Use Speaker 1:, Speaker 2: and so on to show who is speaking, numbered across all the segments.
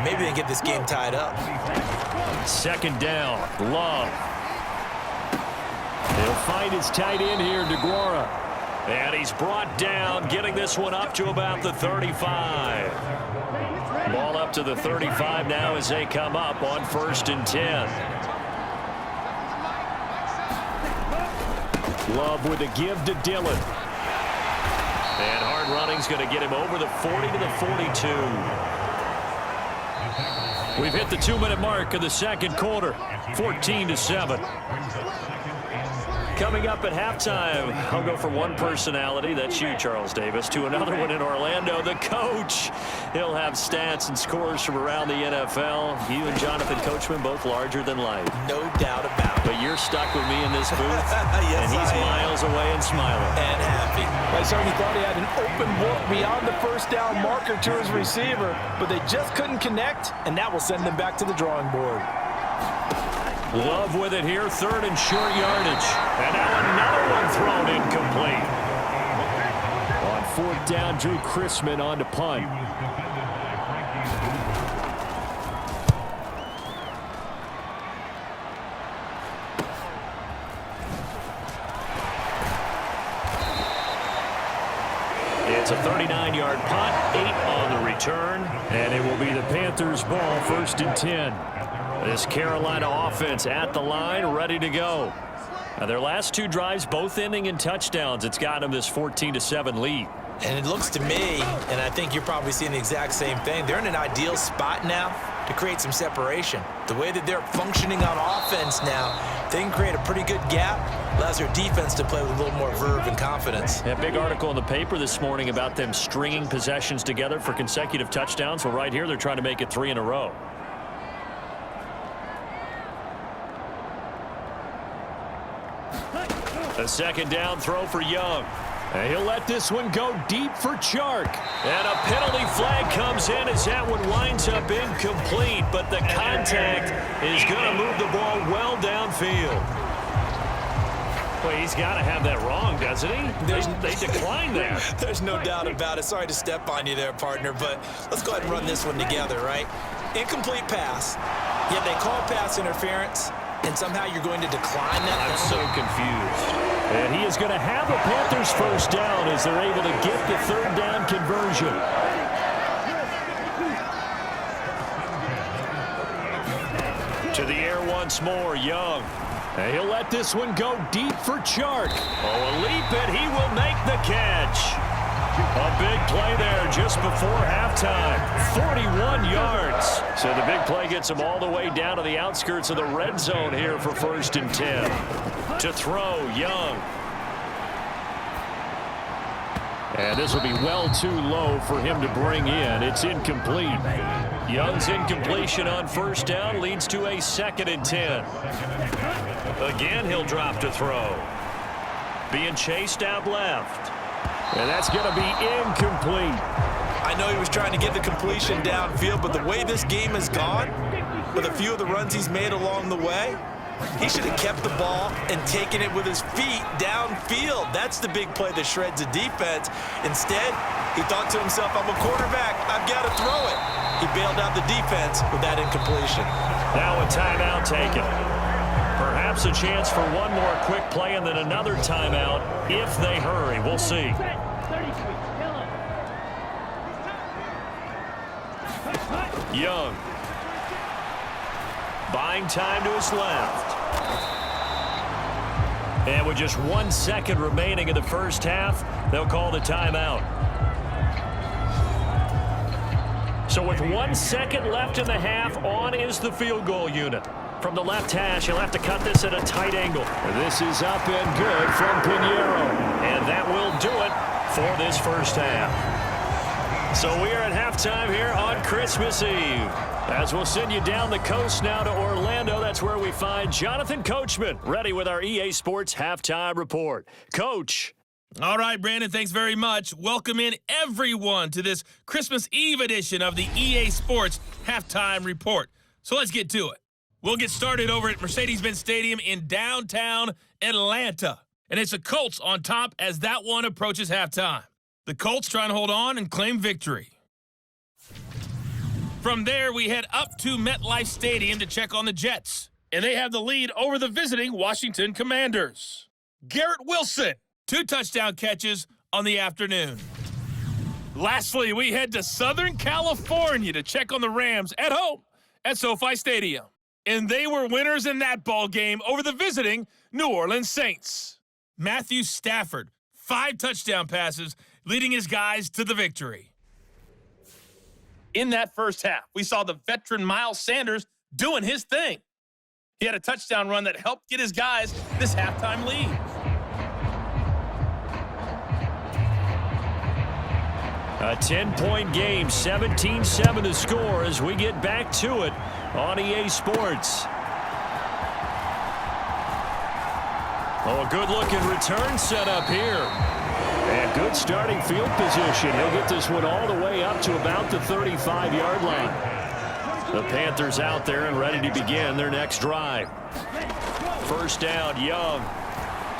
Speaker 1: and maybe they get this game tied up.
Speaker 2: Second down, Love. He'll find his tight end here, DeGuara. And he's brought down, getting this one up to about the 35. Ball up to the 35 now as they come up on 1st and 10. Love with a give to Dillon. And hard running's going to get him over the 40 to the 42. We've hit the 2-minute mark of the second quarter, 14-7. Coming up at halftime, I'll go from one personality, that's you, Charles Davis, to another one in Orlando, the coach. He'll have stats and scores from around the NFL. You and Jonathan Coachman, both larger than life.
Speaker 1: No doubt about it.
Speaker 2: But you're stuck with me in this booth,
Speaker 1: yes,
Speaker 2: and he's miles away and smiling.
Speaker 1: And happy.
Speaker 3: I certainly thought he had an open book beyond the first down marker to his receiver, but they just couldn't connect, and that will send them back to the drawing board.
Speaker 2: Love with it here, 3rd and short yardage. And now another one thrown incomplete. On 4th down, Drew Chrisman on to punt. It's a 39-yard punt, 8 on the return, and it will be the Panthers' ball, 1st and 10. This Carolina offense at the line, ready to go. Now their last 2 drives, both ending in touchdowns. It's got them this 14-7 lead.
Speaker 1: And it looks to me, and I think you're probably seeing the exact same thing, they're in an ideal spot now to create some separation. The way that they're functioning on offense now, they can create a pretty good gap, allows their defense to play with a little more verve and confidence.
Speaker 2: A big article in the paper this morning about them stringing possessions together for consecutive touchdowns. Well, right here, they're trying to make it 3 in a row. A second down throw for Young. And he'll let this one go deep for Chark. And a penalty flag comes in as that one winds up incomplete. But the contact is going to move the ball well downfield. Well, he's got to have that wrong, doesn't he? They declined that.
Speaker 1: There's no doubt about it. Sorry to step on you there, partner, but let's go ahead and run this one together, right? Incomplete pass. Yet they call pass interference. And somehow you're going to decline that?
Speaker 2: I'm so confused. And he is going to have a Panthers first down as they're able to get the 3rd down conversion. To the air once more, Young. And he'll let this one go deep for Chark. Oh, a leap, and he will make the catch. A big play there just before halftime. 41 yards. So the big play gets him all the way down to the outskirts of the red zone here for 1st and 10. To throw, Young. And this will be well too low for him to bring in. It's incomplete. Young's incompletion on 1st down leads to a 2nd and 10. Again, he'll drop to throw. Being chased out left. And that's going to be incomplete.
Speaker 1: I know he was trying to get the completion downfield, but the way this game has gone, with a few of the runs he's made along the way, he should have kept the ball and taken it with his feet downfield. That's the big play that shreds a defense. Instead, he thought to himself, I'm a quarterback, I've got to throw it. He bailed out the defense with that incompletion.
Speaker 2: Now a timeout taken. Perhaps a chance for one more quick play and then another timeout if they hurry. We'll see. Young. Buying time to his left. And with just 1 second remaining in the first half, they'll call the timeout. So with 1 second left in the half, on is the field goal unit. From the left hash, he'll have to cut this at a tight angle. This is up and good from Pinheiro. And that will do it for this first half. So we are at halftime here on Christmas Eve. As we'll send you down the coast now to Orlando, that's where we find Jonathan Coachman, ready with our EA Sports Halftime Report. Coach.
Speaker 4: All right, Brandon, thanks very much. Welcome in everyone to this Christmas Eve edition of the EA Sports Halftime Report. So let's get to it. We'll get started over at Mercedes-Benz Stadium in downtown Atlanta. And it's the Colts on top as that one approaches halftime. The Colts trying to hold on and claim victory. From there, we head up to MetLife Stadium to check on the Jets. And they have the lead over the visiting Washington Commanders. Garrett Wilson, 2 touchdown catches on the afternoon. Lastly, we head to Southern California to check on the Rams at home at SoFi Stadium. And they were winners in that ball game over the visiting New Orleans Saints. Matthew Stafford, 5 touchdown passes, leading his guys to the victory. In that first half, we saw the veteran Miles Sanders doing his thing. He had a touchdown run that helped get his guys this halftime lead.
Speaker 2: A 10-point game, 17-7 to score as we get back to it on EA Sports. Oh, a good-looking return set up here. And good starting field position. He'll get this one all the way up to about the 35-yard line. The Panthers out there and ready to begin their next drive. First down, Young.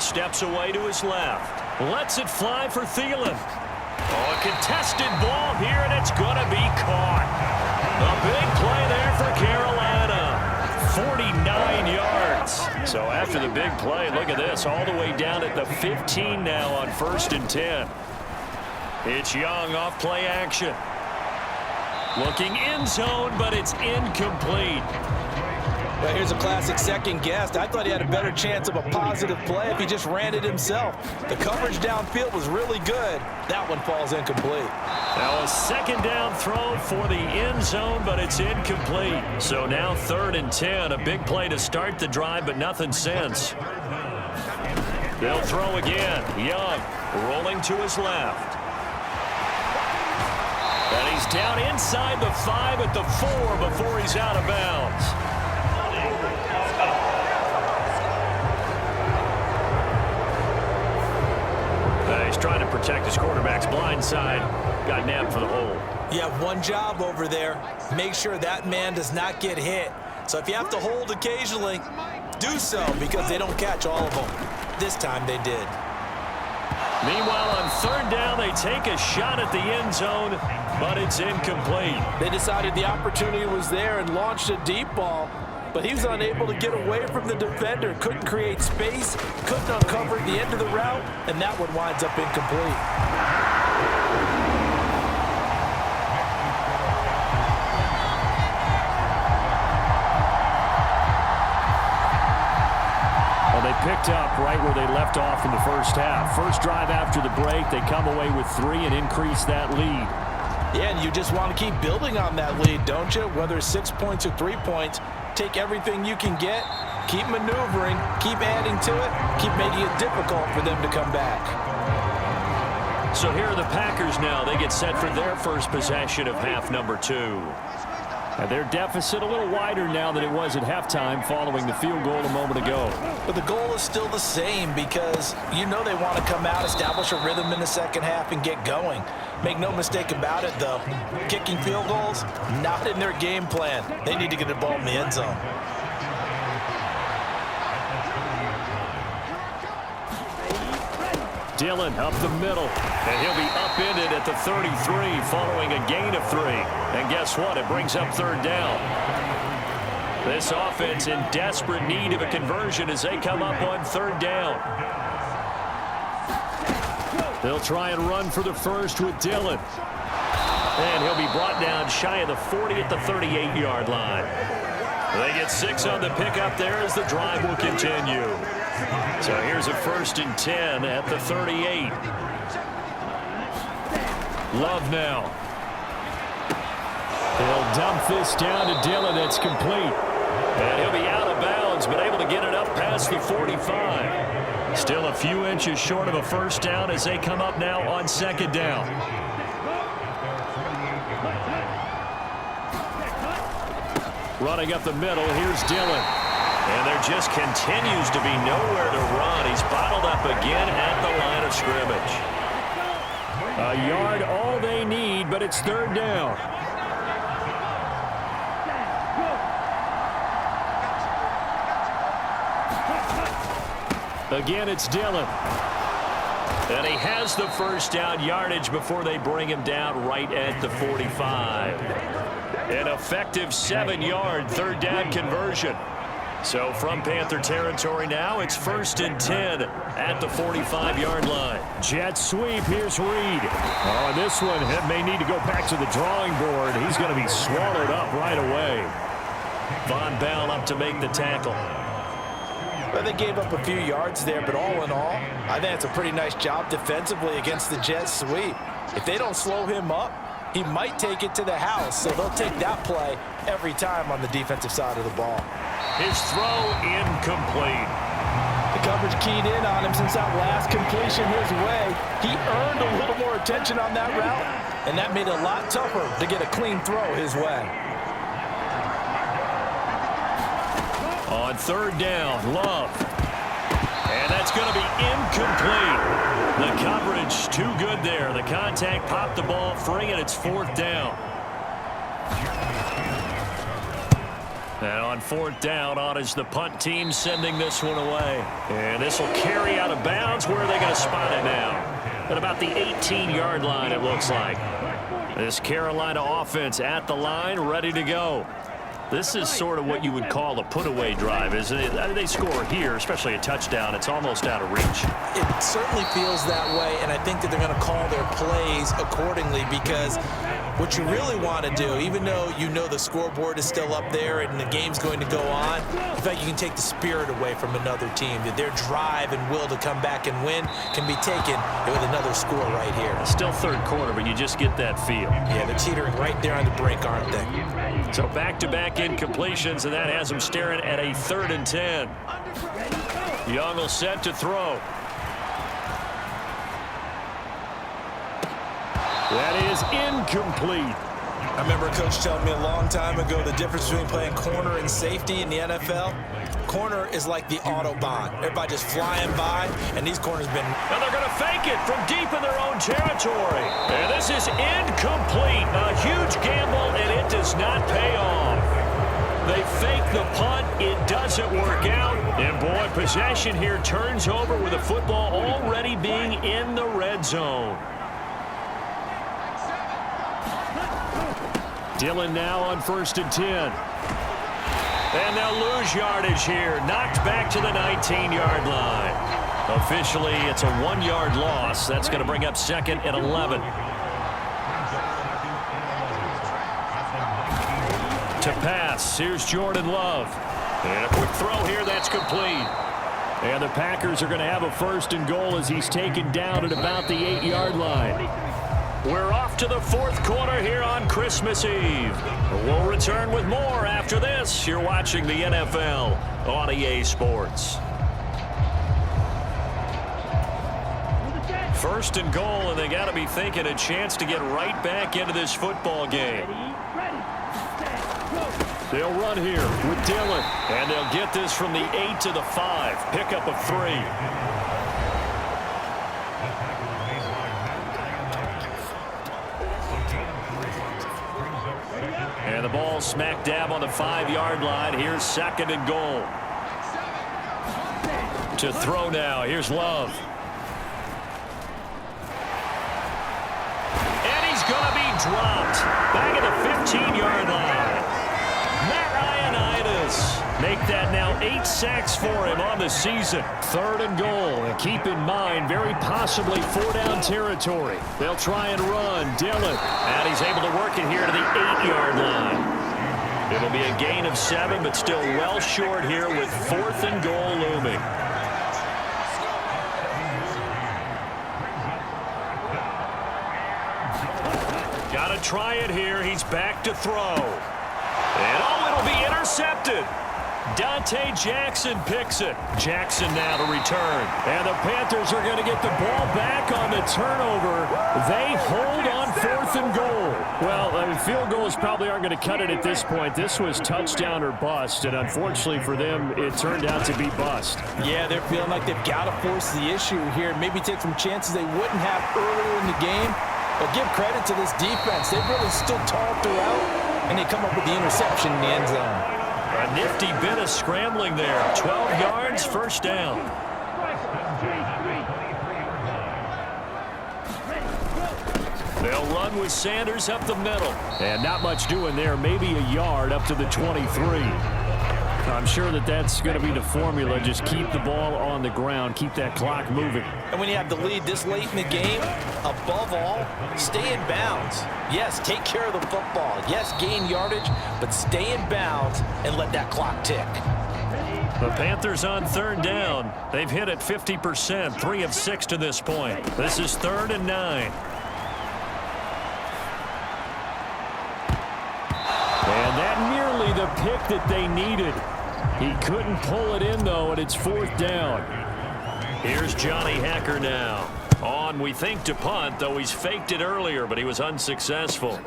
Speaker 2: Steps away to his left. Lets it fly for Thielen. Oh, a contested ball here, and it's going to be caught. A big play there for Carolina. 49 yards. So after the big play, look at this, all the way down at the 15 now on 1st and 10. It's Young off play action. Looking end zone, but it's incomplete.
Speaker 3: Well, here's a classic second guess. I thought he had a better chance of a positive play if he just ran it himself. The coverage downfield was really good. That one falls incomplete.
Speaker 2: Now a second down throw for the end zone, but it's incomplete. So now 3rd and 10. A big play to start the drive, but nothing since. They'll throw again. Young rolling to his left. And he's down inside the 5 at the 4 before he's out of bounds. He's trying to protect his quarterback's blind side. Got nabbed for the hole.
Speaker 3: You have one job over there. Make sure that man does not get hit. So if you have to hold occasionally, do so because they don't catch all of them. This time they did.
Speaker 2: Meanwhile, on 3rd down, they take a shot at the end zone, but it's incomplete.
Speaker 3: They decided the opportunity was there and launched a deep ball, but he was unable to get away from the defender. Couldn't create space, couldn't uncover the end of the route, and that one winds up incomplete.
Speaker 2: Well, they picked up right where they left off in the first half. First drive after the break, they come away with 3 and increase that lead.
Speaker 3: Yeah, and you just want to keep building on that lead, don't you? Whether it's 6 points or 3 points, take everything you can get, keep maneuvering, keep adding to it, keep making it difficult for them to come back.
Speaker 2: So here are the Packers now. They get set for their first possession of half number 2. And their deficit a little wider now than it was at halftime following the field goal a moment ago.
Speaker 3: But the goal is still the same because you know they want to come out, establish a rhythm in the second half, and get going. Make no mistake about it, though. Kicking field goals, not in their game plan. They need to get the ball in the end zone.
Speaker 2: Dillon up the middle, and he'll be upended at the 33 following a gain of 3. And guess what? It brings up 3rd down. This offense in desperate need of a conversion as they come up on 3rd down. They'll try and run for the first with Dillon. And he'll be brought down shy of the 40 at the 38-yard line. They get 6 on the pickup there as the drive will continue. So here's a 1st and 10 at the 38. Love now. They'll dump this down to Dillon. It's complete. And he'll be out of bounds, but able to get it up past the 45. Still a few inches short of a first down as they come up now on 2nd down. Running up the middle, here's Dillon. And there just continues to be nowhere to run. He's bottled up again at the line of scrimmage. A yard all they need, but it's 3rd down. Again, it's Dillon. And he has the first down yardage before they bring him down right at the 45. An effective 7-yard third down conversion. So from Panther territory now, it's 1st and 10 at the 45-yard line. Jet sweep, here's Reed. Oh, this one may need to go back to the drawing board. He's going to be swallowed up right away. Von Bell up to make the tackle.
Speaker 3: Well, they gave up a few yards there, but all in all, I think it's a pretty nice job defensively against the jet sweep. If they don't slow him up, he might take it to the house, so they'll take that play every time on the defensive side of the ball.
Speaker 2: His throw incomplete.
Speaker 3: The coverage keyed in on him since that last completion his way. He earned a little more attention on that route, and that made it a lot tougher to get a clean throw his way.
Speaker 2: On 3rd down, Love. And that's going to be incomplete. The coverage too good there. The contact popped the ball free, and it's 4th down. And on 4th down, on is the punt team sending this one away. And this will carry out of bounds. Where are they going to spot it now? At about the 18-yard line, it looks like. This Carolina offense at the line, ready to go. This is sort of what you would call a put-away drive, isn't it? I mean, they score here, especially a touchdown. It's almost out of reach.
Speaker 3: It certainly feels that way, and I think that they're going to call their plays accordingly, because what you really want to do, even though you know the scoreboard is still up there and the game's going to go on, in fact, you can take the spirit away from another team. That their drive and will to come back and win can be taken with another score right here.
Speaker 2: It's still 3rd quarter, but you just get that feel.
Speaker 3: Yeah, they're teetering right there on the brink, aren't they?
Speaker 2: So back-to-back incompletions, and that has them staring at a 3rd and 10. Young will set to throw. That is incomplete.
Speaker 3: I remember a coach telling me a long time ago the difference between playing corner and safety in the NFL. Corner is like the Autobahn. Everybody just flying by, and these corners been...
Speaker 2: And they're going to fake it from deep in their own territory. And this is incomplete. A huge gamble, and it does not pay off. They fake the punt. It doesn't work out. And, boy, possession here turns over with the football already being in the red zone. Dillon now on 1st and 10. And they'll lose yardage here. Knocked back to the 19-yard line. Officially, it's a 1-yard loss. That's going to bring up 2nd and 11. To pass, here's Jordan Love. And a quick throw here, that's complete. And the Packers are going to have a 1st and goal as he's taken down at about the 8-yard line. We're off to the 4th quarter here on Christmas Eve. We'll return with more after this. You're watching the NFL on EA Sports. 1st and goal, and they got to be thinking a chance to get right back into this football game. They'll run here with Dillon, and they'll get this from the 8 to the 5. Pickup of 3. And the ball smack dab on the 5-yard line. Here's 2nd and goal. To throw now. Here's Love. And he's going to be dropped. Back at the 15-yard line. Matt Ioannidis. Make that now 8 sacks for him on the season. 3rd and goal. And keep in mind, very possibly 4-down territory. They'll try and run. Dillon. And he's able to work it here to the 8-yard line. It'll be a gain of 7, but still well short here with 4th and goal looming. Got to try it here. He's back to throw. And it'll be intercepted. Dante Jackson picks it. Jackson now to return. And the Panthers are going to get the ball back on the turnover. They hold on 4th and goal. Well, I mean, field goals probably aren't going to cut it at this point. This was touchdown or bust, and unfortunately for them, it turned out to be bust.
Speaker 3: Yeah, they're feeling like they've got to force the issue here. Maybe take some chances they wouldn't have earlier in the game. But give credit to this defense. They've really stood tall throughout, and they come up with the interception in the end zone.
Speaker 2: A nifty bit of scrambling there. 12 yards, 1st down. They'll run run with Sanders up the middle. And not much doing there, maybe a yard up to the 23. I'm sure that's going to be the formula. Just keep the ball on the ground, keep that clock moving.
Speaker 3: And when you have the lead this late in the game, above all, stay in bounds. Yes, take care of the football. Yes, gain yardage, but stay in bounds and let that clock tick.
Speaker 2: The Panthers on third down. They've hit it 50%, 3 of 6 to this point. This is 3rd and 9. And that nearly the pick that they needed. He couldn't pull it in, though, and it's 4th down. Here's Johnny Hekker now. On, we think, to punt, though he's faked it earlier, but he was unsuccessful.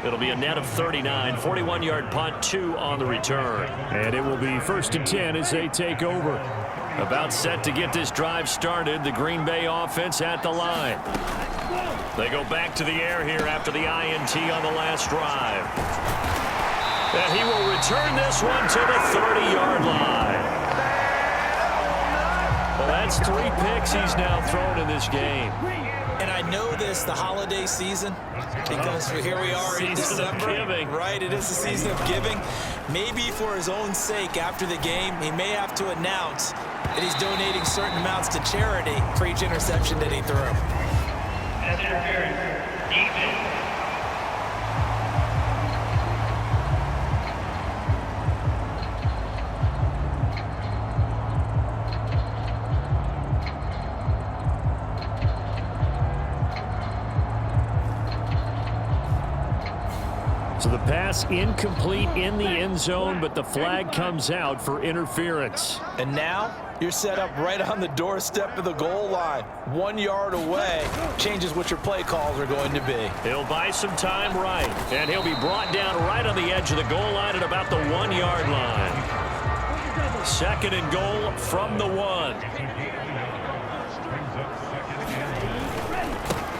Speaker 2: It'll be a net of 39, 41-yard punt, 2 on the return. And it will be 1st and 10 as they take over. About set to get this drive started, the Green Bay offense at the line. They go back to the air here after the INT on the last drive. And he will return this one to the 30-yard line. Well, that's 3 picks he's now thrown in this game.
Speaker 3: And I know this, the holiday season, because here we are in December, right? It is the season of giving. Maybe for his own sake, after the game, he may have to announce that he's donating certain amounts to charity for each interception that he threw.
Speaker 5: Pass interference, defense.
Speaker 2: So the pass incomplete in the end zone, but the flag comes out for interference.
Speaker 3: And now you're set up right on the doorstep of the goal line. 1 yard away changes what your play calls are going to be.
Speaker 2: He'll buy some time right, and he'll be brought down right on the edge of the goal line at about the 1 yard line. 2nd and goal from the 1.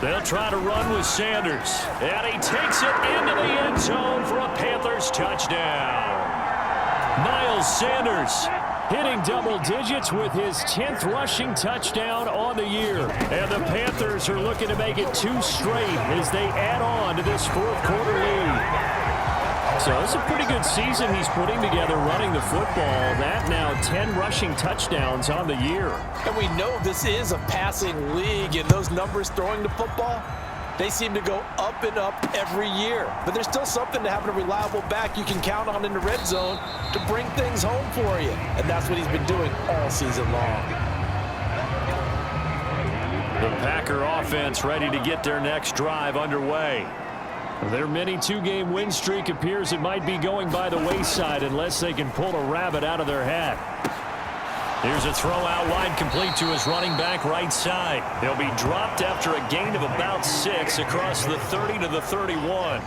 Speaker 2: They'll try to run with Sanders. And he takes it into the end zone for a Panthers touchdown. Miles Sanders hitting double digits with his 10th rushing touchdown on the year. And the Panthers are looking to make it 2 straight as they add on to this 4th quarter lead. So it's a pretty good season he's putting together running the football. That now 10 rushing touchdowns on the year.
Speaker 3: And we know this is a passing league, and those numbers throwing the football, they seem to go up and up every year. But there's still something to having a reliable back you can count on in the red zone to bring things home for you. And that's what he's been doing all season long.
Speaker 2: The Packer offense ready to get their next drive underway. Their mini 2-game win streak appears it might be going by the wayside unless they can pull a rabbit out of their hat. Here's a throw out wide complete to his running back right side. He'll be dropped after a gain of about 6 across the 30 to the 31.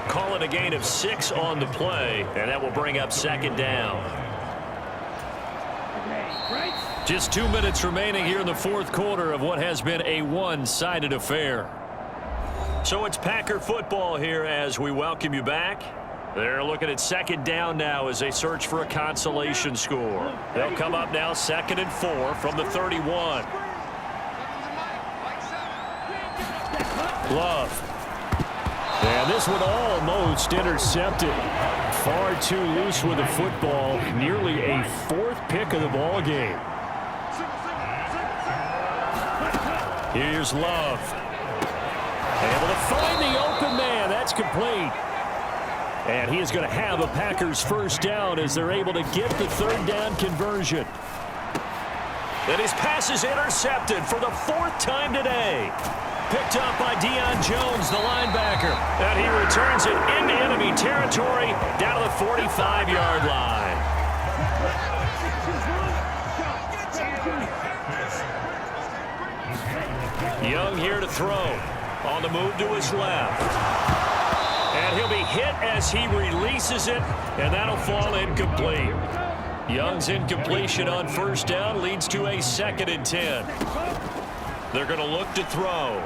Speaker 2: Call it a gain of 6 on the play, and that will bring up 2nd down. Just 2 minutes remaining here in the 4th quarter of what has been a one-sided affair. So it's Packer football here as we welcome you back. They're looking at 2nd down now as they search for a consolation score. They'll come up now 2nd and 4 from the 31. Love. And this one almost intercepted. Far too loose with the football. Nearly a 4th pick of the ball game. Here's Love. Able to find the open man. That's complete. And he is going to have a Packers 1st down as they're able to get the 3rd down conversion. And his pass is intercepted for the 4th time today. Picked up by Deion Jones, the linebacker. And he returns it into enemy territory down to the 45-yard line. Young here to throw. On the move to his left. And he'll be hit as he releases it, and that'll fall incomplete. Young's incompletion on 1st down leads to a 2nd and 10. They're going to look to throw.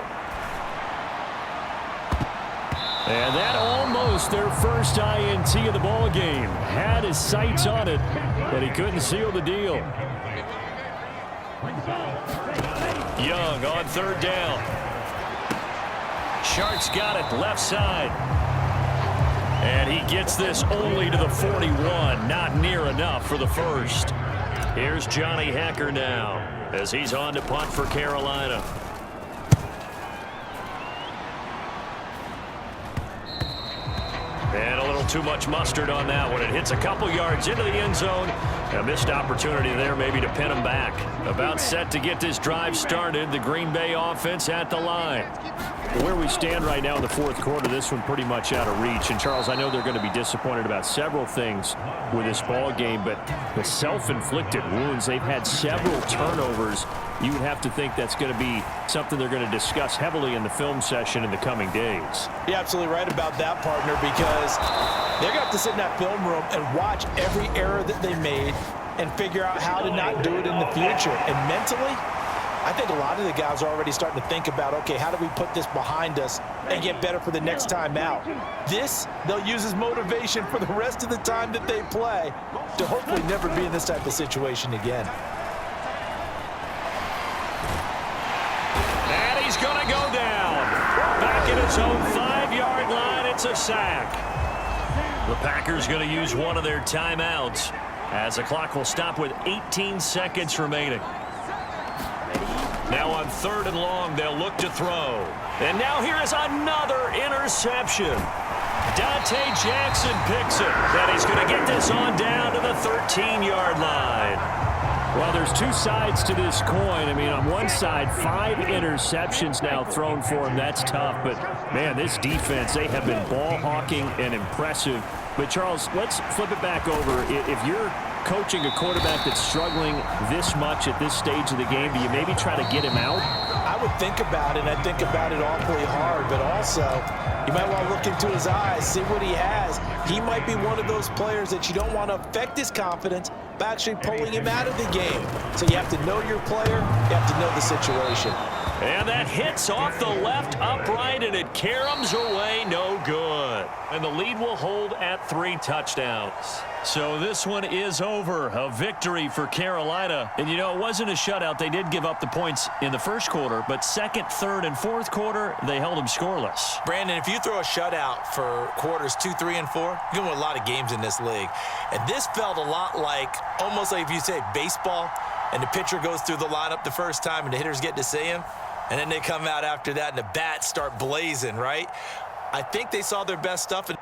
Speaker 2: And that almost their first INT of the ball game. Had his sights on it, but he couldn't seal the deal. Young on third down. Shark's got it left side. And he gets this only to the 41. Not near enough for the first. Here's Johnny Hekker now as he's on to punt for Carolina. And a little too much mustard on that one. It hits a couple yards into the end zone. A missed opportunity there maybe to pin him back. About set to get this drive started. The Green Bay offense at the line. Where we stand right now in the fourth quarter, this one pretty much out of reach. And, Charles, I know they're going to be disappointed about several things with this ball game, but the self-inflicted wounds, they've had several turnovers. You would have to think that's going to be something they're going to discuss heavily in the film session in the coming days.
Speaker 3: You're absolutely right about that, partner, because they're going to have to sit in that film room and watch every error that they made and figure out how to not do it in the future. And mentally, I think a lot of the guys are already starting to think about, okay, how do we put this behind us and get better for the next time out? This, they'll use as motivation for the rest of the time that they play to hopefully never be in this type of situation again.
Speaker 2: And he's going to go down. Back in his own 5-yard line, it's a sack. The Packers going to use one of their timeouts as the clock will stop with 18 seconds remaining. Now on third and long, they'll look to throw. And now here is another interception. Dante Jackson picks it. And he's going to get this on down to the 13-yard line. Well, there's two sides to this coin. I mean, on one side, 5 interceptions now thrown for him. That's tough. But, man, this defense, they have been ball hawking and impressive. But, Charles, let's flip it back over. If you're coaching a quarterback that's struggling this much at this stage of the game, do you maybe try to get him out?
Speaker 3: I would think about it, and I think about it awfully hard, but also you might want to look into his eyes, see what he has. He might be one of those players that you don't want to affect his confidence by actually pulling him out of the game. So you have to know your player, you have to know the situation.
Speaker 2: And that hits off the left upright, and it caroms away, no good. And the lead will hold at 3 touchdowns. So this one is over. A victory for Carolina. And, you know, it wasn't a shutout. They did give up the points in the first quarter, but second, third, and fourth quarter, they held them scoreless.
Speaker 1: Brandon, if you throw a shutout for quarters 2, 3, and 4, you're going to win a lot of games in this league. And this felt a lot like, almost like if you say baseball, and the pitcher goes through the lineup the first time, and the hitters get to see him, and then they come out after that, and the bats start blazing, right? I think they saw their best stuff.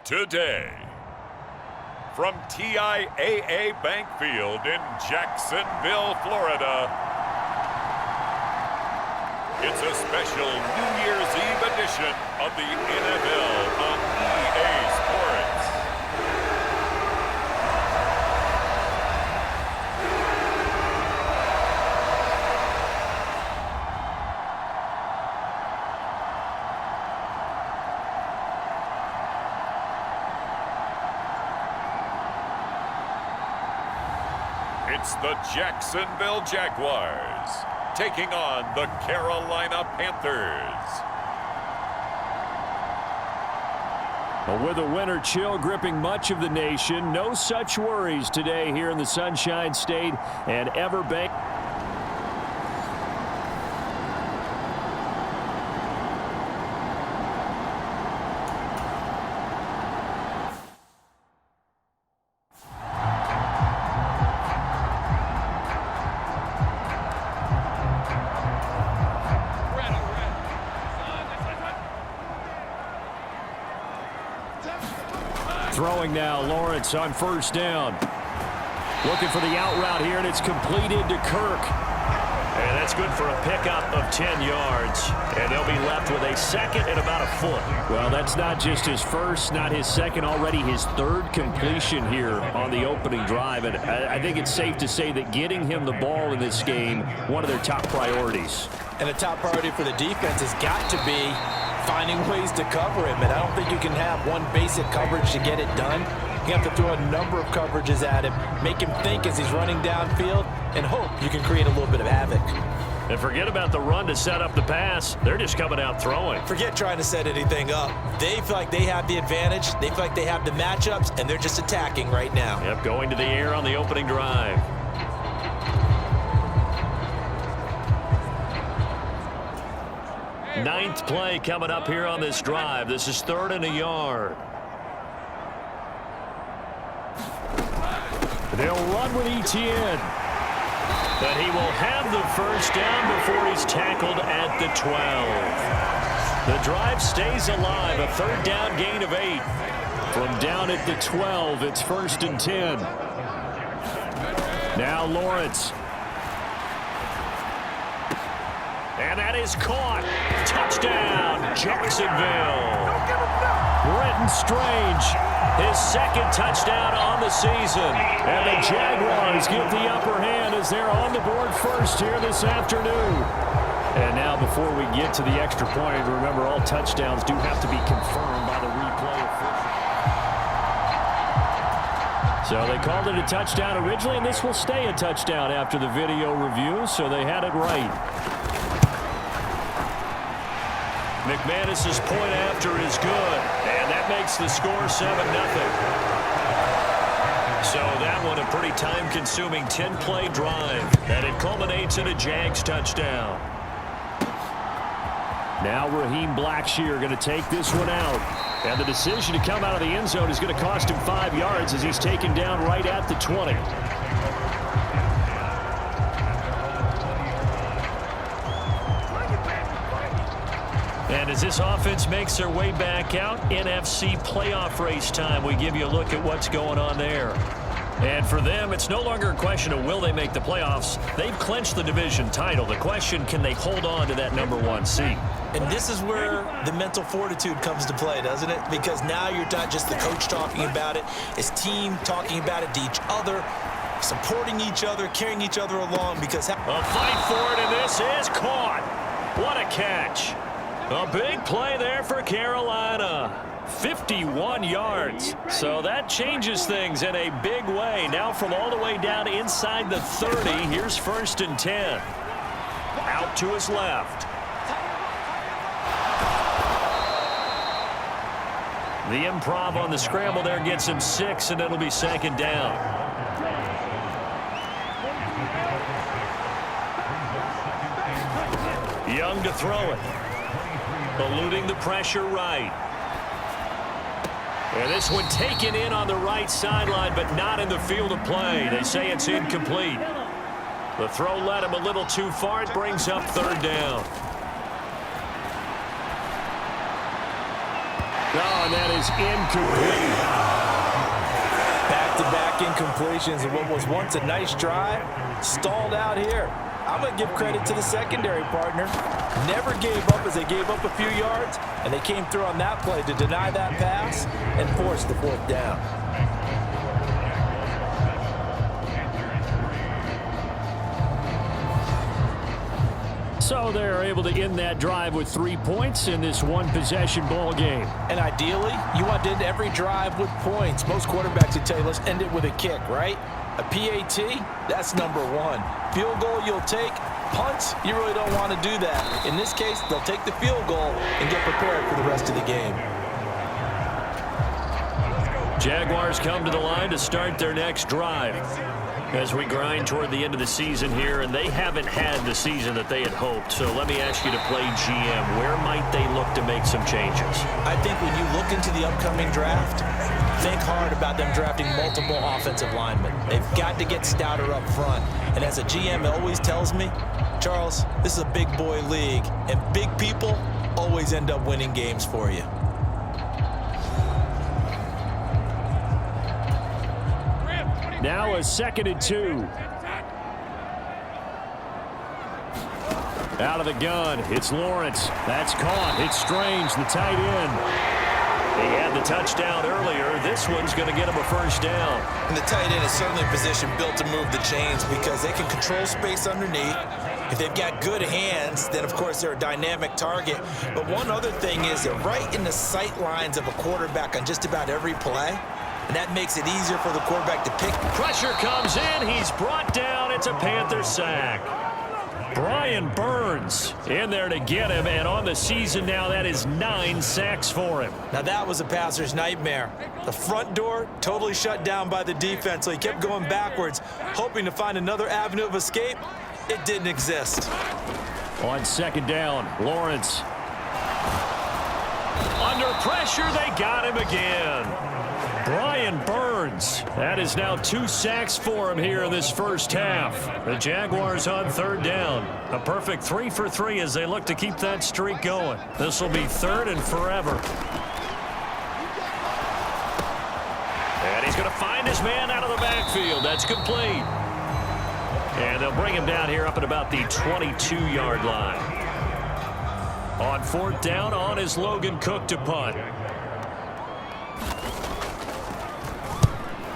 Speaker 6: Today, from TIAA Bank Field in Jacksonville, Florida, it's a special New Year's Eve edition of the NFL on EA Sports. It's the Jacksonville Jaguars taking on the Carolina Panthers.
Speaker 2: With a winter chill gripping much of the nation, no such worries today here in the Sunshine State and Everbank. Throwing now, Lawrence on first down. Looking for the out route here, and it's completed to Kirk. And that's good for a pickup of 10 yards. And they'll be left with a second and about a foot. Well, that's not just his first, not his second, already his third completion here on the opening drive. And I think it's safe to say that getting him the ball in this game, one of their top priorities.
Speaker 3: And a top priority for the defense has got to be finding ways to cover him, and I don't think you can have one basic coverage to get it done. You have to throw a number of coverages at him, make him think as he's running downfield, and hope you can create a little bit of havoc.
Speaker 2: And forget about the run to set up the pass. They're just coming out throwing.
Speaker 1: Forget trying to set anything up. They feel like they have the advantage. They feel like they have the matchups, and they're just attacking right now.
Speaker 2: Yep, going to the air on the opening drive. Ninth play coming up here on this drive. This is 3rd and a yard. They'll run with Etienne. But he will have the first down before he's tackled at the 12. The drive stays alive. A 3rd down gain of 8. From down at the 12, it's 1st and 10. Now Lawrence. And that is caught. Touchdown, Jacksonville. Brenton Strange, his second touchdown on the season. And the Jaguars get the upper hand as they're on the board first here this afternoon. And now before we get to the extra point, remember all touchdowns do have to be confirmed by the replay official. So they called it a touchdown originally, and this will stay a touchdown after the video review, so they had it right. McManus's point after is good, and that makes the score 7-0. So that one a pretty time-consuming 10-play drive, and it culminates in a Jags touchdown. Now Raheem Blackshear going to take this one out, and the decision to come out of the end zone is going to cost him 5 yards as he's taken down right at the 20. And as this offense makes their way back out, NFC playoff race time, we give you a look at what's going on there. And for them, it's no longer a question of will they make the playoffs. They've clinched the division title. The question, can they hold on to that #1 seed?
Speaker 1: And this is where the mental fortitude comes to play, doesn't it? Because now you're not just the coach talking about it, it's team talking about it to each other, supporting each other, carrying each other along. Because
Speaker 2: a fight for it, and this is caught. What a catch. A big play there for Carolina. 51 yards. So that changes things in a big way. Now from all the way down inside the 30, here's 1st and 10. Out to his left. The improv on the scramble there gets him 6, and it'll be 2nd down. Young to throw it. Eluding the pressure right. And this one taken in on the right sideline, but not in the field of play. They say it's incomplete. The throw led him a little too far. It brings up 3rd down. Oh, and that is incomplete.
Speaker 3: Back-to-back incompletions of what was once a nice drive, stalled out here. I'm going to give credit to the secondary partner. Never gave up as they gave up a few yards, and they came through on that play to deny that pass and force the 4th down.
Speaker 2: So they're able to end that drive with 3 points in this one-possession ball game.
Speaker 3: And ideally, you want to end every drive with points. Most quarterbacks would tell you, let's end it with a kick, right? A PAT, that's number one. Field goal you'll take. Punts, you really don't want to do that. In this case, they'll take the field goal and get prepared for the rest of the game.
Speaker 2: Jaguars come to the line to start their next drive as we grind toward the end of the season here, and they haven't had the season that they had hoped. So let me ask you to play GM. Where might they look to make some changes?
Speaker 3: I think when you look into the upcoming draft, think hard about them drafting multiple offensive linemen. They've got to get stouter up front. And as a GM always tells me, Charles, this is a big boy league, and big people always end up winning games for you.
Speaker 2: Now a 2nd and 2. Out of the gun, it's Lawrence. That's caught. It's Strange, the tight end. He had the touchdown earlier. This one's going to get him a first down.
Speaker 3: And the tight end is certainly a position built to move the chains because they can control space underneath. If they've got good hands, then of course they're a dynamic target. But one other thing is they're right in the sight lines of a quarterback on just about every play. And that makes it easier for the quarterback to pick.
Speaker 2: Pressure comes in. He's brought down. It's a Panther sack. Brian Burns in there to get him. And on the season now, that is 9 sacks for him.
Speaker 3: Now that was a passer's nightmare. The front door totally shut down by the defense, so he kept going backwards, hoping to find another avenue of escape. It didn't exist.
Speaker 2: On 2nd down, Lawrence. Under pressure, they got him again. Brian Burns. That is now 2 sacks for him here in this first half. The Jaguars on 3rd down. A perfect 3 for 3 as they look to keep that streak going. This will be 3rd and forever. And he's going to find his man out of the backfield. That's complete. And they'll bring him down here up at about the 22-yard line. On 4th down, on is Logan Cook to punt.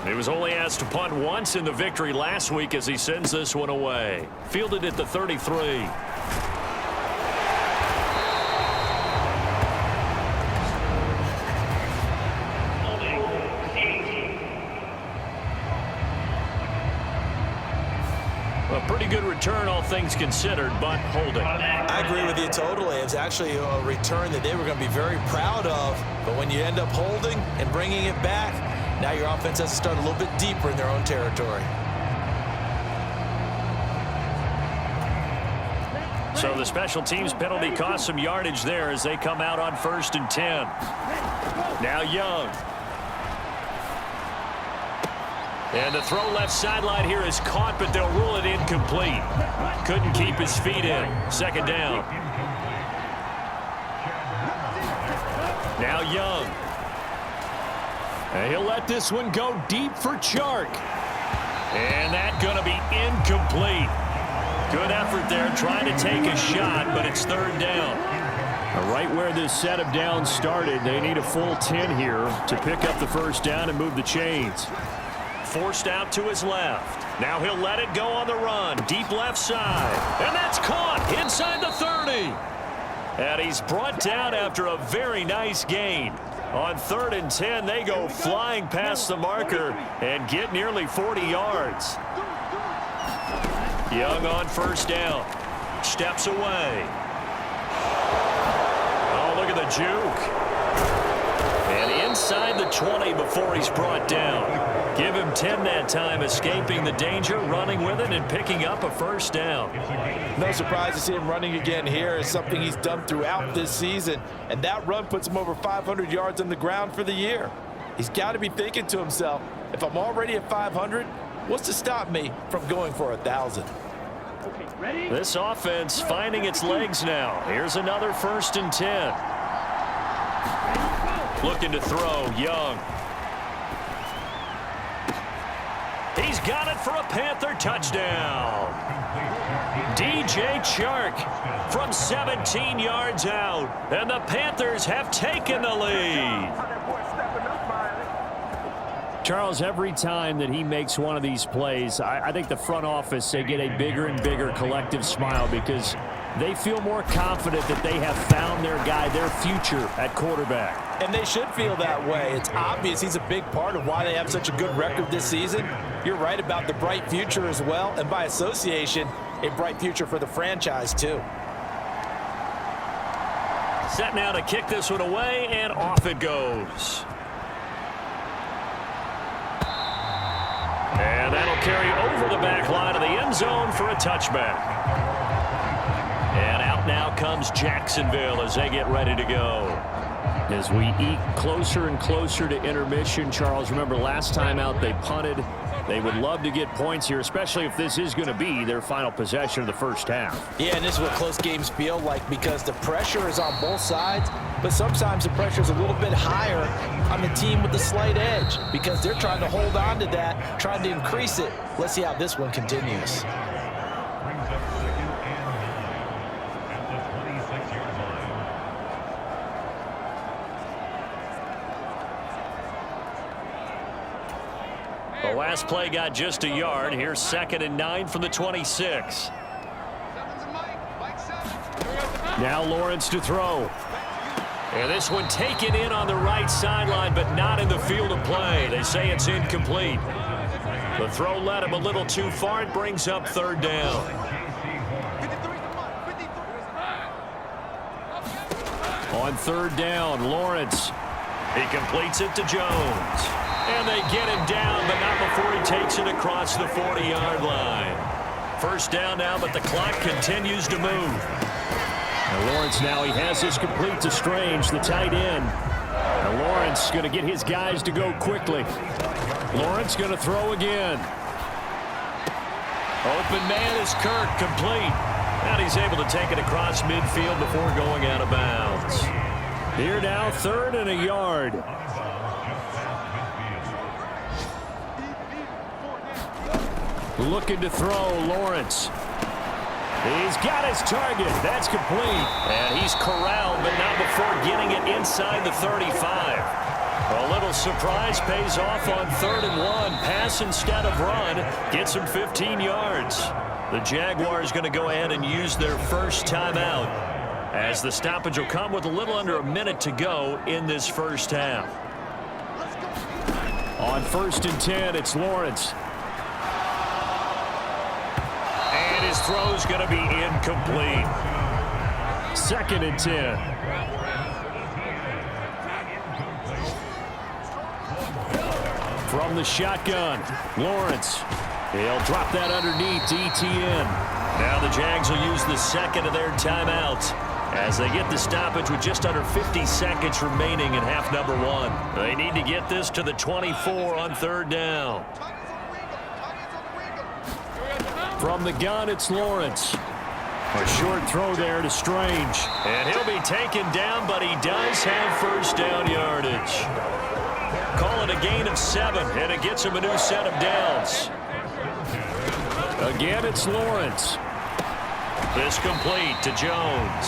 Speaker 2: He was only asked to punt once in the victory last week as he sends this one away. Fielded at the 33. A pretty good return, all things considered, but holding.
Speaker 3: I agree with you totally. It's actually a return that they were going to be very proud of. But when you end up holding and bringing it back, now your offense has to start a little bit deeper in their own territory.
Speaker 2: So the special teams penalty cost some yardage there as they come out on 1st and 10. Now Young. And the throw left sideline here is caught, but they'll rule it incomplete. Couldn't keep his feet in. 2nd down. Now Young. And he'll let this one go deep for Chark. And that's going to be incomplete. Good effort there trying to take a shot, but it's 3rd down. Right where this set of downs started, they need a full 10 here to pick up the first down and move the chains. Forced out to his left. Now he'll let it go on the run. Deep left side. And that's caught inside the 30. And he's brought down after a very nice gain. On 3rd and 10, they go flying past the marker and get nearly 40 yards. Young on 1st down. Steps away. Oh, look at the juke. And inside the 20 before he's brought down. Give him 10 that time, escaping the danger, running with it, and picking up a first down.
Speaker 3: No surprise to see him running again here. It's something he's done throughout this season. And that run puts him over 500 yards on the ground for the year. He's got to be thinking to himself, if I'm already at 500, what's to stop me from going for 1,000?
Speaker 2: This offense finding its legs now. Here's another 1st and 10. Looking to throw, Young. He's got it for a Panther touchdown. DJ Chark from 17 yards out. And the Panthers have taken the lead. Charles, every time that he makes one of these plays, I think the front office, they get a bigger and bigger collective smile because they feel more confident that they have found their guy, their future at quarterback.
Speaker 3: And they should feel that way. It's obvious he's a big part of why they have such a good record this season. You're right about the bright future as well, and by association, a bright future for the franchise too.
Speaker 2: Set now to kick this one away, and off it goes. And that'll carry over the back line of the end zone for a touchback. And out now comes Jacksonville as they get ready to go. As we eke closer and closer to intermission, Charles, remember last time out they punted. They would love to get points here, especially if this is going to be their final possession of the first half.
Speaker 3: Yeah, and this is what close games feel like because the pressure is on both sides, but sometimes the pressure is a little bit higher on the team with the slight edge because they're trying to hold on to that, trying to increase it. Let's see how this one continues.
Speaker 2: The last play got just a yard. Here's 2nd and 9 from the 26. Now Lawrence to throw. And this one taken in on the right sideline, but not in the field of play. They say it's incomplete. The throw led him a little too far. It brings up 3rd down. On 3rd down, Lawrence. He completes it to Jones. And they get him down, but not before he takes it across the 40-yard line. 1st down now, but the clock continues to move. And Lawrence now, he has this complete to Strange, the tight end. And Lawrence going to get his guys to go quickly. Lawrence going to throw again. Open man is Kirk, complete. And he's able to take it across midfield before going out of bounds. Here now, 3rd and a yard. Looking to throw, Lawrence. He's got his target. That's complete. And he's corralled, but not before getting it inside the 35. A little surprise pays off on 3rd and 1. Pass instead of run. Gets him 15 yards. The Jaguars going to go ahead and use their first timeout as the stoppage will come with a little under a minute to go in this first half. On 1st and 10, it's Lawrence. His throw's going to be incomplete. 2nd and 10. From the shotgun, Lawrence. He'll drop that underneath to ETN. Now the Jags will use the 2nd of their timeouts as they get the stoppage with just under 50 seconds remaining in half number 1. They need to get this to the 24 on 3rd down. From the gun, it's Lawrence. A short throw there to Strange. And he'll be taken down, but he does have 1st down yardage. Call it a gain of 7, and it gets him a new set of downs. Again, it's Lawrence. This complete to Jones.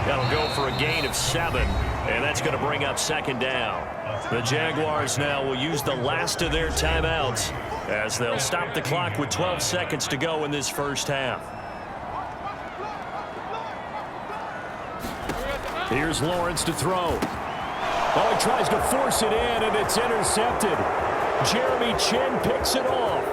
Speaker 2: That'll go for a gain of 7, and that's going to bring up 2nd down. The Jaguars now will use the last of their timeouts as they'll stop the clock with 12 seconds to go in this first half. Here's Lawrence to throw. Oh, he tries to force it in, and it's intercepted. Jeremy Chin picks it off.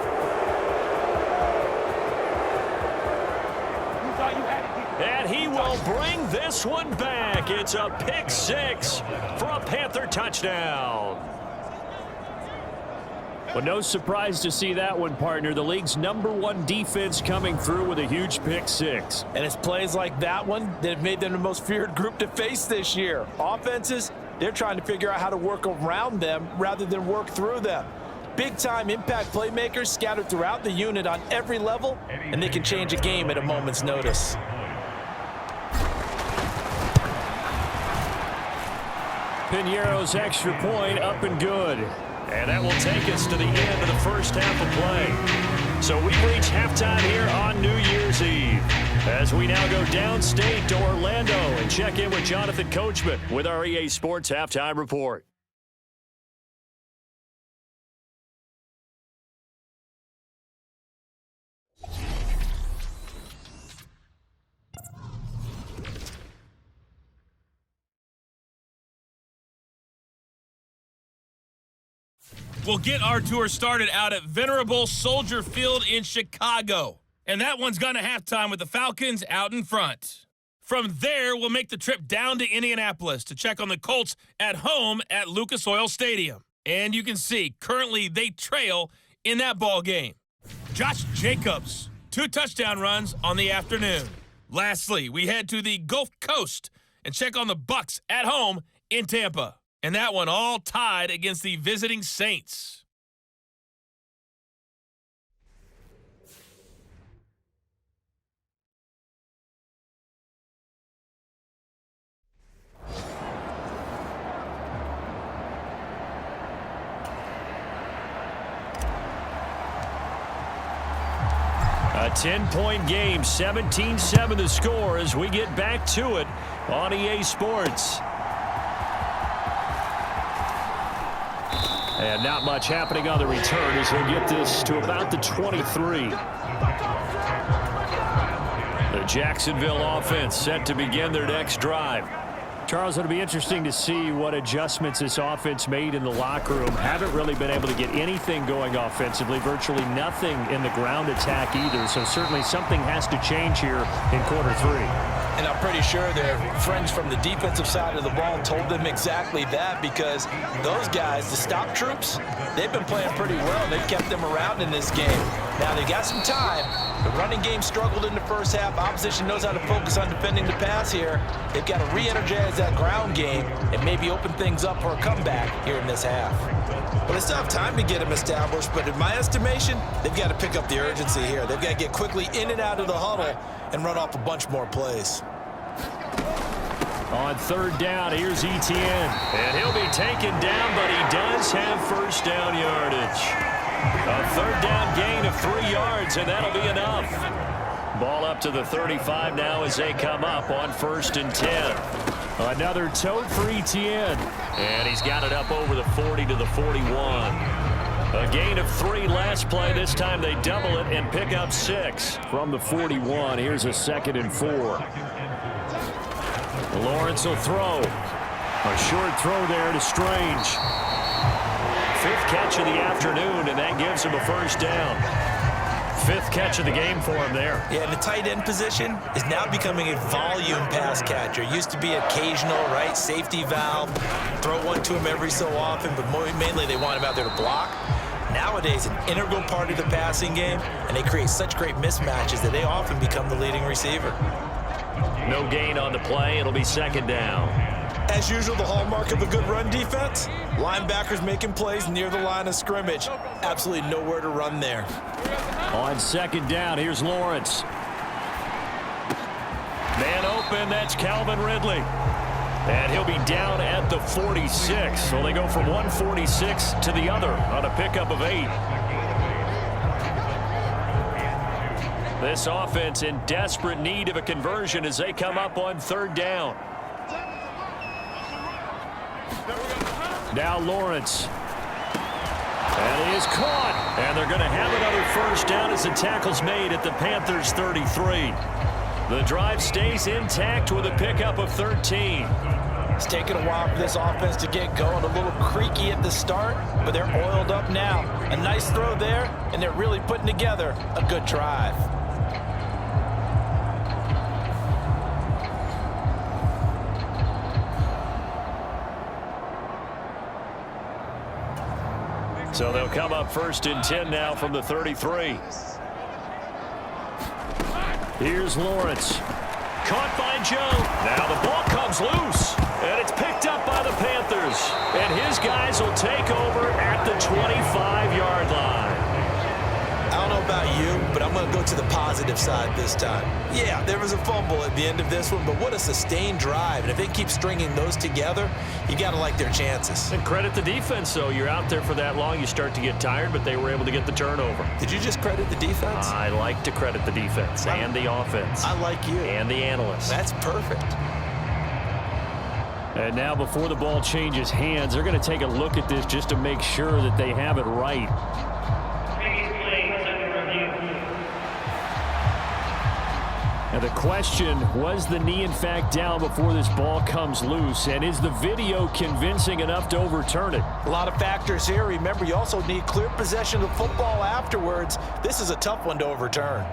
Speaker 2: And he will bring this one back. It's a pick 6 for a Panther touchdown. Well, no surprise to see that one, partner. The league's #1 defense coming through with a huge pick 6.
Speaker 3: And it's plays like that one that have made them the most feared group to face this year. Offenses, they're trying to figure out how to work around them rather than work through them. Big-time impact playmakers scattered throughout the unit on every level, and they can change a game at a moment's notice.
Speaker 2: Piñeiro's extra point up and good. And that will take us to the end of the first half of play. So we've reached halftime here on New Year's Eve as we now go downstate to Orlando and check in with Jonathan Coachman with our EA Sports Halftime Report.
Speaker 4: We'll get our tour started out at Venerable Soldier Field in Chicago. And that one's gone to halftime with the Falcons out in front. From there, we'll make the trip down to Indianapolis to check on the Colts at home at Lucas Oil Stadium. And you can see, currently they trail in that ball game. Josh Jacobs, 2 touchdown runs on the afternoon. Lastly, we head to the Gulf Coast and check on the Bucs at home in Tampa. And that one all tied against the visiting Saints.
Speaker 2: A 10-point game, 17-7 the score as we get back to it on EA Sports. And not much happening on the return as they'll get this to about the 23. The Jacksonville offense set to begin their next drive. Charles, it'll be interesting to see what adjustments this offense made in the locker room. Haven't really been able to get anything going offensively, virtually nothing in the ground attack either. So certainly something has to change here in quarter 3.
Speaker 3: And I'm pretty sure their friends from the defensive side of the ball told them exactly that, because those guys, the stop troops, they've been playing pretty well. They've kept them around in this game. Now, they've got some time. The running game struggled in the first half. Opposition knows how to focus on defending the pass here. They've got to re-energize that ground game and maybe open things up for a comeback here in this half.
Speaker 1: Well, they still have time to get them established, but in my estimation, they've got to pick up the urgency here. They've got to get quickly in and out of the huddle and run off a bunch more plays.
Speaker 2: On third down, here's Etienne. And he'll be taken down, but he does have first down yardage. A third down gain of 3 yards, and that'll be enough. Ball up to the 35 now as they come up on 1st and 10. Another tote for Etienne. And he's got it up over the 40 to the 41. A gain of 3 last play. This time they double it and pick up 6. From the 41, here's a 2nd and 4. Lawrence will throw. A short throw there to Strange. 5th catch of the afternoon, and that gives him a first down. 5th catch of the game for him there.
Speaker 1: Yeah, and the tight end position is now becoming a volume pass catcher. Used to be occasional, right? Safety valve. Throw one to him every so often, but mainly they want him out there to block. Nowadays, an integral part of the passing game, and they create such great mismatches that they often become the leading receiver.
Speaker 2: No gain on the play. It'll be 2nd down.
Speaker 1: As usual, the hallmark of a good run defense, linebackers making plays near the line of scrimmage. Absolutely nowhere to run there.
Speaker 2: On 2nd down, here's Lawrence. Man open, that's Calvin Ridley. And he'll be down at the 46. So they go from 146 to the other on a pickup of 8. This offense in desperate need of a conversion as they come up on 3rd down. Now Lawrence. And he is caught. And they're going to have another first down as the tackle's made at the Panthers' 33. The drive stays intact with a pickup of 13.
Speaker 3: It's taken a while for this offense to get going. A little creaky at the start, but they're oiled up now. A nice throw there, and they're really putting together a good drive.
Speaker 2: So they'll come up 1st and 10 now from the 33. Here's Lawrence. Caught by Joe. Now the ball comes loose. And it's picked up by the Panthers. And his guys will take over at the 25-yard line.
Speaker 1: I don't know about you, but I'm going to go to the positive side this time. Yeah, there was a fumble at the end of this one, but what a sustained drive. And if they keep stringing those together, you got to like their chances.
Speaker 2: And credit the defense, though. You're out there for that long, you start to get tired, but they were able to get the turnover.
Speaker 1: Did you just credit the defense?
Speaker 2: I like to credit the defense and the offense.
Speaker 1: I like you.
Speaker 2: And the analysts.
Speaker 1: That's perfect.
Speaker 2: And now before the ball changes hands, they're going to take a look at this just to make sure that they have it right. And the question, was the knee in fact down before this ball comes loose? And is the video convincing enough to overturn it?
Speaker 3: A lot of factors here. Remember, you also need clear possession of football afterwards. This is a tough one to overturn.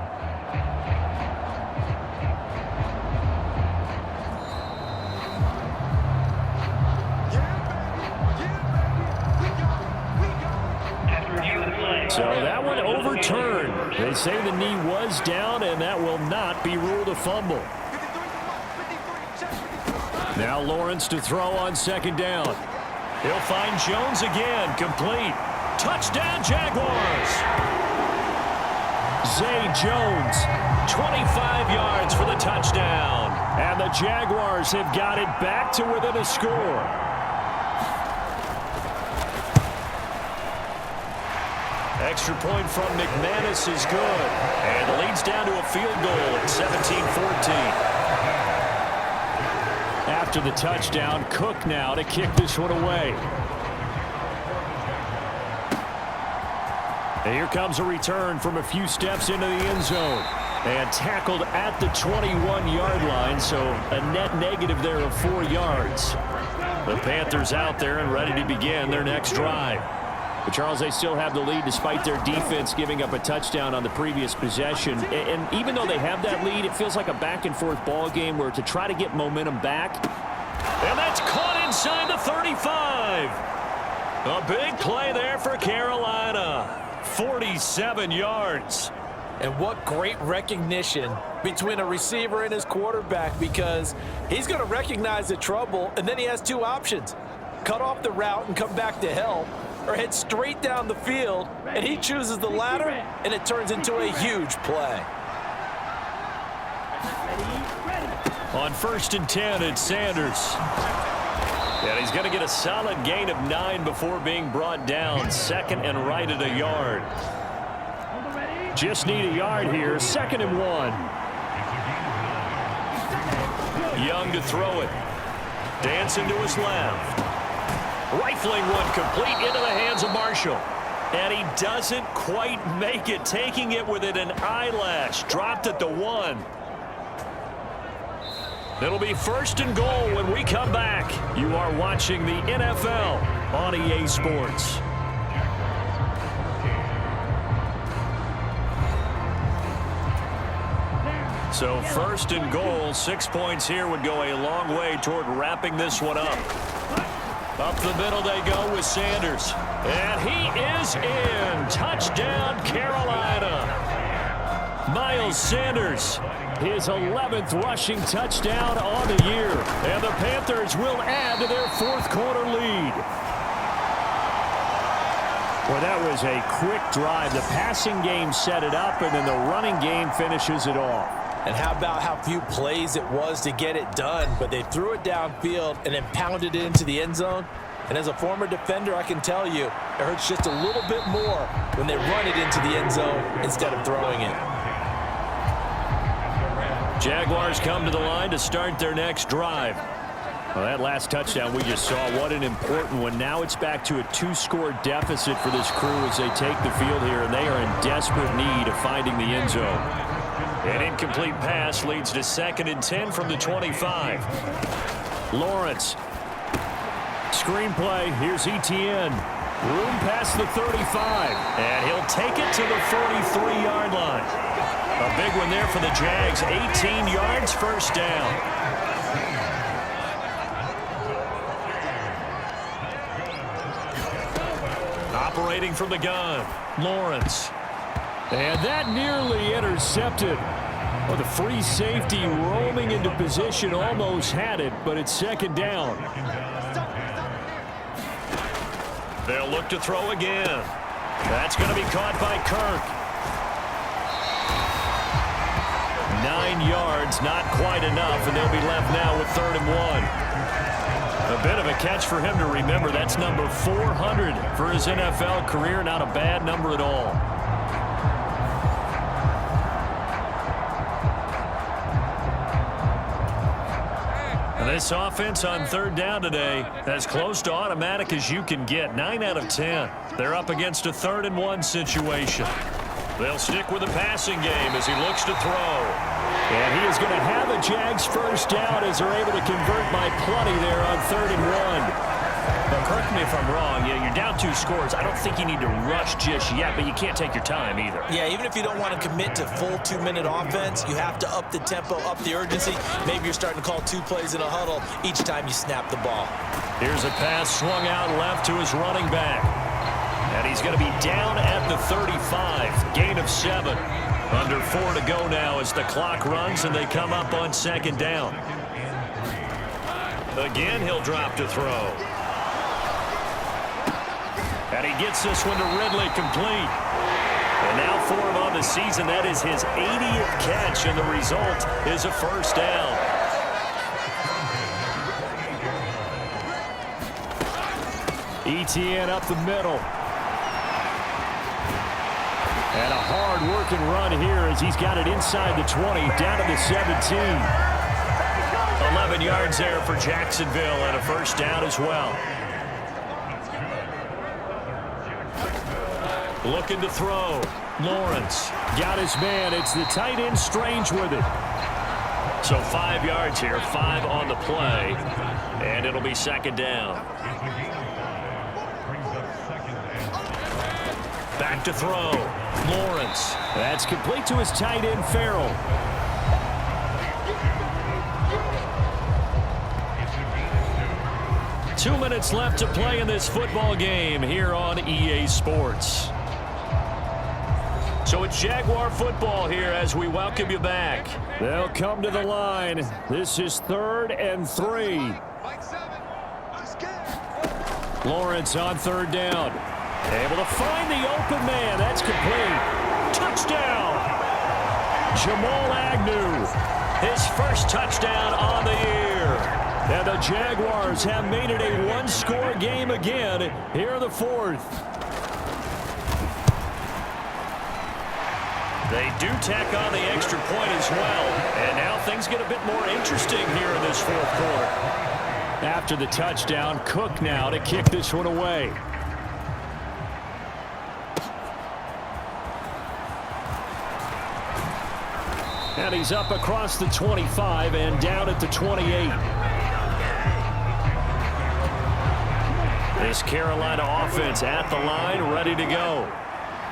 Speaker 2: So that one overturned. They say the knee was down, and that will not be ruled a fumble. Now Lawrence to throw on second down. He'll find Jones again, complete. Touchdown, Jaguars. Zay Jones, 25 yards for the touchdown. And the Jaguars have got it back to within a score. Extra point from McManus is good. And the lead's down to a field goal at 17-14. After the touchdown, Cook now to kick this one away. And here comes a return from a few steps into the end zone. And tackled at the 21-yard line, so a net negative there of 4 yards. The Panthers out there and ready to begin their next drive. But Charles, they still have the lead despite their defense giving up a touchdown on the previous possession. And even though they have that lead, it feels like a back-and-forth ball game where to try to get momentum back. And that's caught inside the 35. A big play there for Carolina. 47 yards.
Speaker 3: And what great recognition between a receiver and his quarterback, because he's going to recognize the trouble, and then he has two options. Cut off the route and come back to help, or head straight down the field, and he chooses the latter, and it turns into a huge play.
Speaker 2: On 1st and 10, it's Sanders. And he's going to get a solid gain of 9 before being brought down. Second and right at a yard. Just need a yard here. 2nd and 1. Young to throw it. Dancing to his left. Rifling one complete into the hands of Marshall. And he doesn't quite make it, taking it within an eyelash. Dropped at the 1. It'll be 1st and goal when we come back. You are watching the NFL on EA Sports. So 1st and goal, 6 points here would go a long way toward wrapping this one up. Up the middle they go with Sanders. And he is in. Touchdown, Carolina. Miles Sanders, his 11th rushing touchdown on the year. And the Panthers will add to their 4th quarter lead. Well, that was a quick drive. The passing game set it up, and then the running game finishes it off.
Speaker 3: And how about how few plays it was to get it done, but they threw it downfield and then pounded it into the end zone. And as a former defender, I can tell you, it hurts just a little bit more when they run it into the end zone instead of throwing it.
Speaker 2: Jaguars come to the line to start their next drive. Well, that last touchdown we just saw, what an important one. Now it's back to a 2-score deficit for this crew as they take the field here, and they are in desperate need of finding the end zone. An incomplete pass leads to 2nd and 10 from the 25. Lawrence. Screenplay. Here's Etienne. Room past the 35. And he'll take it to the 43-yard line. A big one there for the Jags. 18 yards, 1st down. Operating from the gun. Lawrence. And that nearly intercepted. Oh, the free safety roaming into position almost had it, but it's 2nd down. They'll look to throw again. That's going to be caught by Kirk. 9 yards, not quite enough, and they'll be left now with 3rd and 1. A bit of a catch for him to remember. That's number 400 for his NFL career. Not a bad number at all. This offense on 3rd down today, as close to automatic as you can get. 9 out of 10. They're up against a 3rd and 1 situation. They'll stick with the passing game as he looks to throw. And he is going to have a Jags first down as they're able to convert by plenty there on 3rd and 1. But correct me if I'm wrong. Yeah, you're down 2 scores. I don't think you need to rush just yet, but you can't take your time either.
Speaker 3: Yeah, even if you don't want to commit to full 2-minute offense, you have to up the tempo, up the urgency. Maybe you're starting to call 2 plays in a huddle each time you snap the ball.
Speaker 2: Here's a pass swung out left to his running back. And he's going to be down at the 35. Gain of 7. Under 4 to go now as the clock runs and they come up on 2nd down. Again, he'll drop to throw. And he gets this one to Ridley complete. And now for him on the season, that is his 80th catch, and the result is a first down. ETN up the middle. And a hard-working run here as he's got it inside the 20, down to the 17. 11 yards there for Jacksonville and a first down as well. Looking to throw. Lawrence got his man. It's the tight end Strange with it. So 5 yards here, 5 on the play, and it'll be 2nd down. Back to throw. Lawrence. That's complete to his tight end, Farrell. Two minutes left to play in this football game here on EA Sports. So it's Jaguar football here as we welcome you back. They'll come to the line. This is 3rd and 3. Lawrence on 3rd down. Able to find the open man. That's complete. Touchdown. Jamal Agnew. His first touchdown on the year. And the Jaguars have made it a 1-score game again here in the 4th. They do tack on the extra point as well. And now things get a bit more interesting here in this 4th quarter. After the touchdown, Cook now to kick this one away. And he's up across the 25 and down at the 28. This Carolina offense at the line, ready to go.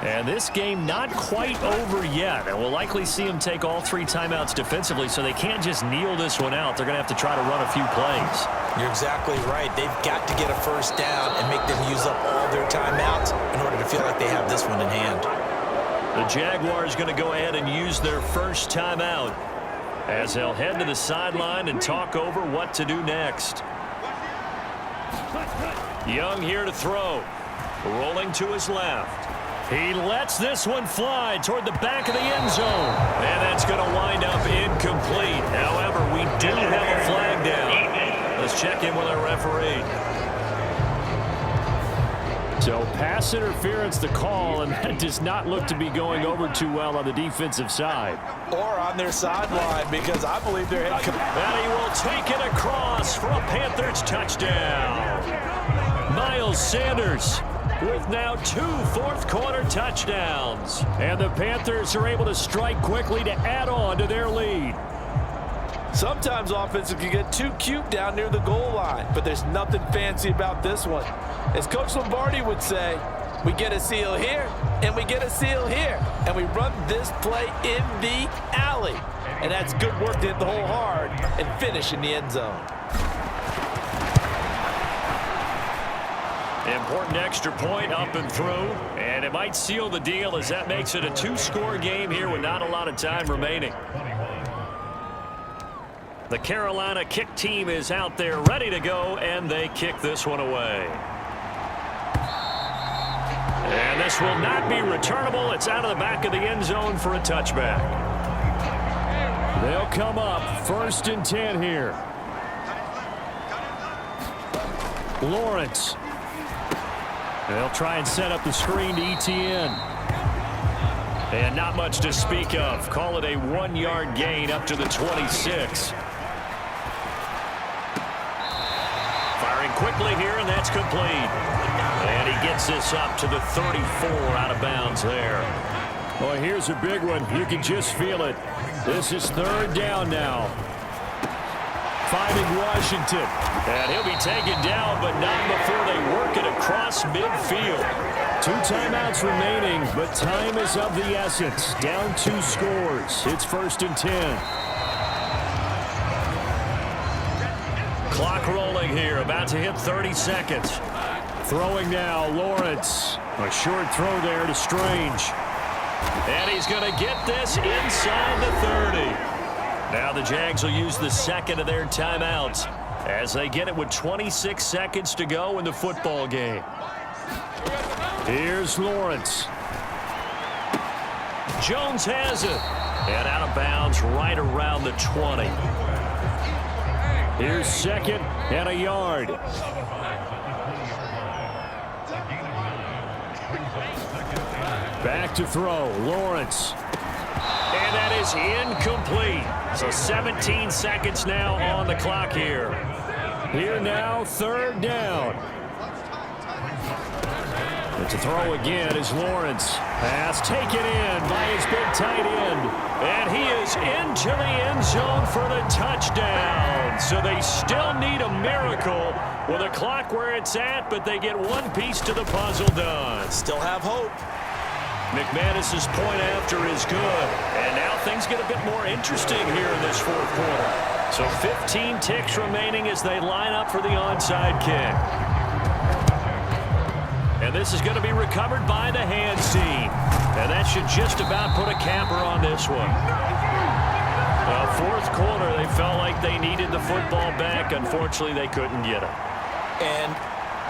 Speaker 2: And this game not quite over yet. And we'll likely see them take all 3 timeouts defensively, so they can't just kneel this one out. They're going to have to try to run a few plays.
Speaker 3: You're exactly right. They've got to get a first down and make them use up all their timeouts in order to feel like they have this one in hand.
Speaker 2: The Jaguars going to go ahead and use their first timeout as they'll head to the sideline and talk over what to do next. Young here to throw. Rolling to his left. He lets this one fly toward the back of the end zone. And that's going to wind up incomplete. However, we do have a flag down. Let's check in with our referee. So pass interference the call, and that does not look to be going over too well on the defensive side.
Speaker 3: Or on their sideline, because I believe they're head coach.
Speaker 2: And he will take it across for a Panthers touchdown. Miles Sanders with now 2 fourth-quarter touchdowns. And the Panthers are able to strike quickly to add on to their lead.
Speaker 3: Sometimes offenses can get too cute down near the goal line, but there's nothing fancy about this one. As Coach Lombardi would say, we get a seal here, and we get a seal here, and we run this play in the alley. And that's good work to hit the hole hard and finish in the end zone.
Speaker 2: Important extra point up and through, and it might seal the deal as that makes it a 2-score game here with not a lot of time remaining. The Carolina kick team is out there ready to go, and they kick this one away. And this will not be returnable. It's out of the back of the end zone for a touchback. They'll come up 1st and 10 here. Lawrence. They'll try and set up the screen to ETN. And not much to speak of. Call it a 1-yard gain up to the 26. Firing quickly here, and that's complete. And he gets this up to the 34 out of bounds there. Well, here's a big one. You can just feel it. This is third down now. Finding Washington. And he'll be taken down, but not before they work it across midfield. 2 timeouts remaining, but time is of the essence. Down 2 scores. It's 1st and 10. Clock rolling here, about to hit 30 seconds. Throwing now, Lawrence. A short throw there to Strange. And he's going to get this inside the 30. Now the Jags will use the second of their timeouts as they get it with 26 seconds to go in the football game. Here's Lawrence. Jones has it. And out of bounds right around the 20. Here's 2nd and a yard. Back to throw, Lawrence. And that is incomplete. So 17 seconds now on the clock here. Here now, 3rd down. And to throw again is Lawrence. Pass taken in by his big tight end. And he is into the end zone for the touchdown. So they still need a miracle with a clock where it's at, but they get one piece to the puzzle done.
Speaker 3: Still have hope.
Speaker 2: McManus's point after is good. And now things get a bit more interesting here in this 4th quarter. So 15 ticks remaining as they line up for the onside kick. And this is going to be recovered by the hands team. And that should just about put a capper on this one. 4th quarter, they felt like they needed the football back. Unfortunately, they couldn't get it.
Speaker 3: And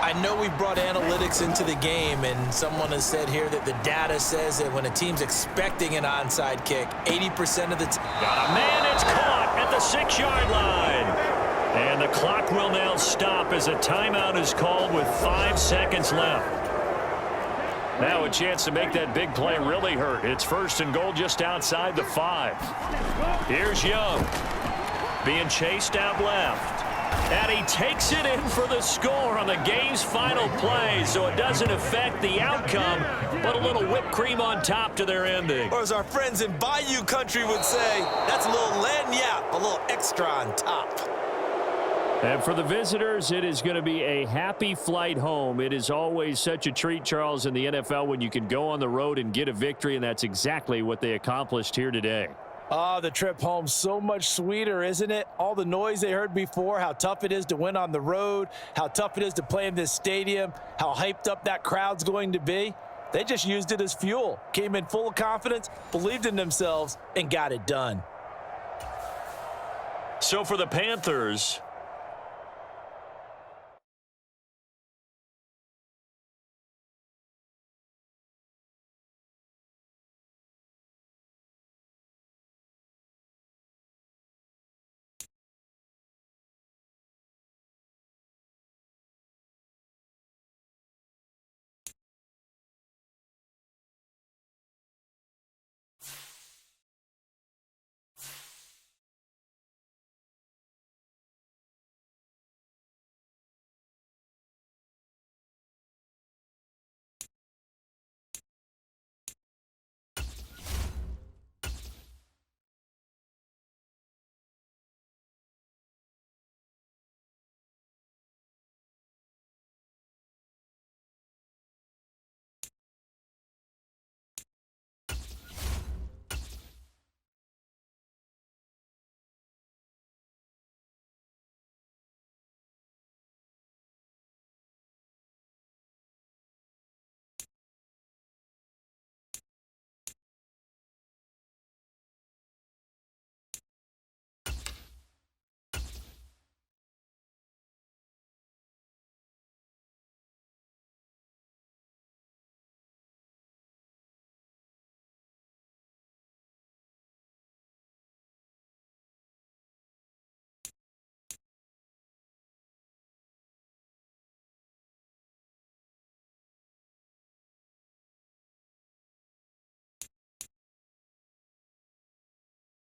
Speaker 3: I know we brought analytics into the game, and someone has said here that the data says that when a team's expecting an onside kick, 80% of the time.
Speaker 2: Got a man, it's caught at the 6-yard line. And the clock will now stop as a timeout is called with 5 seconds left. Now a chance to make that big play really hurt. It's 1st and goal just outside the 5. Here's Young. Being chased out left. And he takes it in for the score on the game's final play, so it doesn't affect the outcome, but a little whipped cream on top to their ending.
Speaker 3: Or as our friends in Bayou Country would say, that's a little lagniappe, a little extra on top.
Speaker 2: And for the visitors, it is going to be a happy flight home. It is always such a treat, Charles, in the NFL when you can go on the road and get a victory, and that's exactly what they accomplished here today.
Speaker 3: Oh, the trip home so much sweeter, isn't it? All the noise they heard before, how tough it is to win on the road, how tough it is to play in this stadium, how hyped up that crowd's going to be. They just used it as fuel, came in full of confidence, believed in themselves, and got it done.
Speaker 2: So for the Panthers,